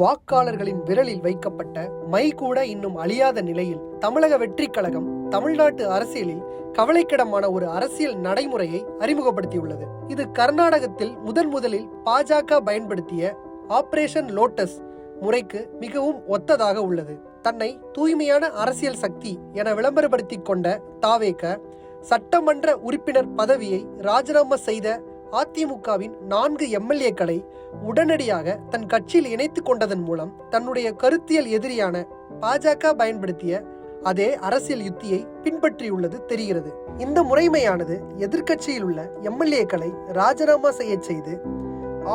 வாக்காளர்களின் விரலில் வைக்கப்பட்ட மை கூட இன்னும் அழியாத நிலையில் தமிழக வெற்றி கழகம் தமிழ்நாட்டு அரசியலில் கவலைக்கிடமான ஒரு அரசியல் நடைமுறையை அறிமுகப்படுத்தியுள்ளது. இது கர்நாடகத்தில் முதலில் பாஜக பயன்படுத்திய ஆபரேஷன் லோட்டஸ் முறைக்கு மிகவும் ஒத்ததாக உள்ளது. தன்னை தூய்மையான அரசியல் சக்தி என விளம்பரப்படுத்திக் கொண்ட தாவேக சட்டமன்ற உறுப்பினர் பதவியை ராஜினாமா செய்த அதிமுகவின் 4 எம்எல்ஏக்களை உடனடியாக தன் கட்சியில் இணைத்துக் கொண்டதன் மூலம் தன்னுடைய கருத்தியல் எதிரியான பாஜக பயன்படுத்திய அதே அரசியல் யுத்தியை பின்பற்றியுள்ளது தெரிகிறது. இந்த முறைமையானது எதிர்க்கட்சியில் உள்ள எம்எல்ஏக்களை ராஜினாமா செய்து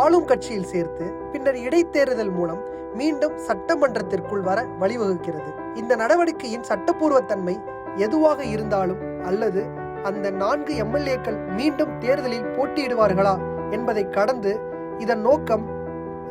ஆளும் கட்சியில் சேர்த்து பின்னர் இடைத்தேர்தல் மூலம் மீண்டும் சட்டமன்றத்திற்குள் வர வழிவகுக்கிறது. இந்த நடவடிக்கையின் சட்டப்பூர்வ தன்மை எதுவாக இருந்தாலும் அல்லது அந்த 4 எம்எல்ஏக்கள் மீண்டும் தேர்தலில் போட்டியிடுவார்களா என்பதை கடந்து இதன் நோக்கம்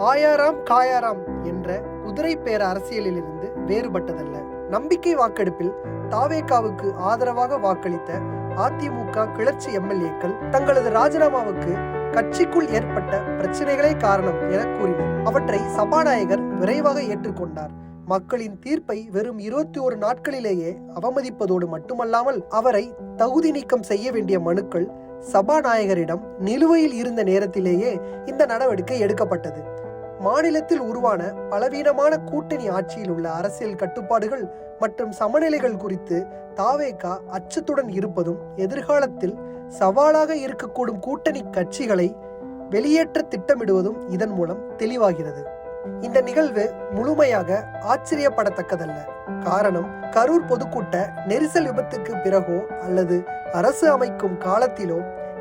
ஆயாராம் காயாராம் என்ற குதிரை பேர அரசியலிலிருந்து வேறுபட்டதல்ல. நம்பிக்கை வாக்கெடுப்பில் தாவேகாவுக்கு ஆதரவாக வாக்களித்த அதிமுக கிளர்ச்சி எம்எல்ஏக்கள் தங்களது ராஜினாமாவுக்கு கட்சிக்குள் ஏற்பட்ட பிரச்சனைகளே காரணம் என கூறினர். அவற்றை சபாநாயகர் விரைவாக ஏற்றுக்கொண்டார். மக்களின் தீர்ப்பை வெறும் 21 நாட்களிலேயே அவமதிப்பதோடு மட்டுமல்லாமல் அவரை தகுதி நீக்கம் செய்ய வேண்டிய மனுக்கள் சபாநாயகரிடம் நிலுவையில் இருந்த நேரத்திலேயே இந்த நடவடிக்கை எடுக்கப்பட்டது. மாநிலத்தில் உருவான பலவீனமான கூட்டணி ஆட்சியில் உள்ள அரசியல் கட்டுப்பாடுகள் மற்றும் சமநிலைகள் குறித்து தாவேகா அச்சத்துடன் இருப்பதும் எதிர்காலத்தில் சவாலாக இருக்கக்கூடும் கூட்டணி கட்சிகளை வெளியேற்ற திட்டமிடுவதும் இதன் மூலம் தெளிவாகிறது. இந்த நிகழ்வு முழுமையாக ஆச்சரியப்படத்தக்கதல்ல. காரணம், கரூர் பொதுக்கூட்ட நெரிசல் விபத்துக்கு பிறகோ அல்லது அரசு அமைக்கும் காலத்திலோ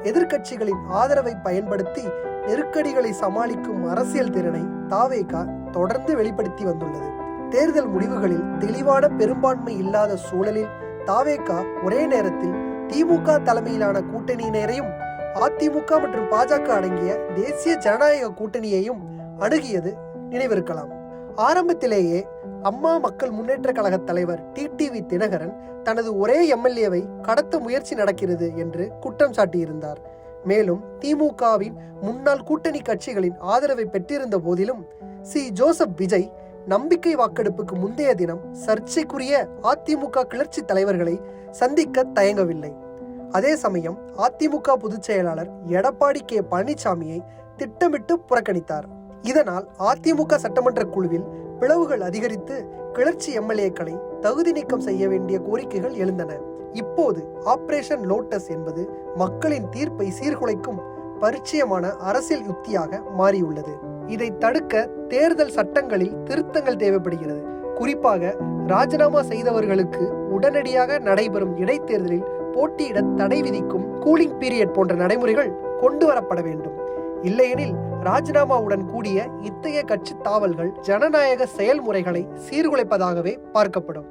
எதிர்க்கட்சிகளின் ஆதரவை பயன்படுத்தி நெருக்கடிகளை சமாளிக்கும் அரசியல் திறனை தாவேகா தொடர்ந்து வெளிப்படுத்தி வந்துள்ளது. தேர்தல் முடிவுகளில் தெளிவான பெரும்பான்மை இல்லாத சூழலில் தாவேகா ஒரே நேரத்தில் திமுக தலைமையிலான கூட்டணியினரையும் அதிமுக மற்றும் பாஜக அடங்கிய தேசிய ஜனநாயக கூட்டணியையும் அணுகியது நினைவிருக்கலாம். ஆரம்பத்திலேயே அம்மா மக்கள் முன்னேற்ற கழக தலைவர் டிடிவி தினகரன் தனது ஒரே எம்எல்ஏவை கடத்த முயற்சி நடக்கிறது என்று குற்றம் சாட்டியிருந்தார். மேலும் திமுகவின் முன்னாள் கூட்டணி கட்சிகளின் ஆதரவை பெற்றிருந்த போதிலும் ஜோசப் விஜய் நம்பிக்கை வாக்கெடுப்புக்கு முந்தைய தினம் சர்ச்சைக்குரிய அதிமுக கிளர்ச்சி தலைவர்களை சந்திக்க தயங்கவில்லை. அதே சமயம் அதிமுக பொதுச் செயலாளர் எடப்பாடி கே பழனிசாமியை திட்டமிட்டு புறக்கணித்தார். இதனால் அதிமுக சட்டமன்ற குழுவில் பிளவுகள் அதிகரித்து கிளர்ச்சி எம்எல்ஏக்களை தகுதி நீக்கம் செய்ய வேண்டிய கோரிக்கைகள் எழுந்தன. இப்போது ஆபரேஷன் லோட்டஸ் என்பது மக்களின் தீர்ப்பை சீர்குலைக்கும் பரிச்சயமான அரசியல் யுத்தியாக மாறியுள்ளது. இதை தடுக்க தேர்தல் சட்டங்களில் திருத்தங்கள் தேவைப்படுகிறது. குறிப்பாக ராஜினாமா செய்தவர்களுக்கு உடனடியாக நடைபெறும் இடைத்தேர்தலில் போட்டியிட தடை விதிக்கும் கூலிங் பீரியட் போன்ற நடைமுறைகள் கொண்டு வரப்பட வேண்டும். இல்லையெனில் ராஜினாமாவுடன் கூடிய இத்தகைய கட்சி தாவல்கள் ஜனநாயக செயல்முறைகளை சீர்குலைப்பதாகவே பார்க்கப்படும்.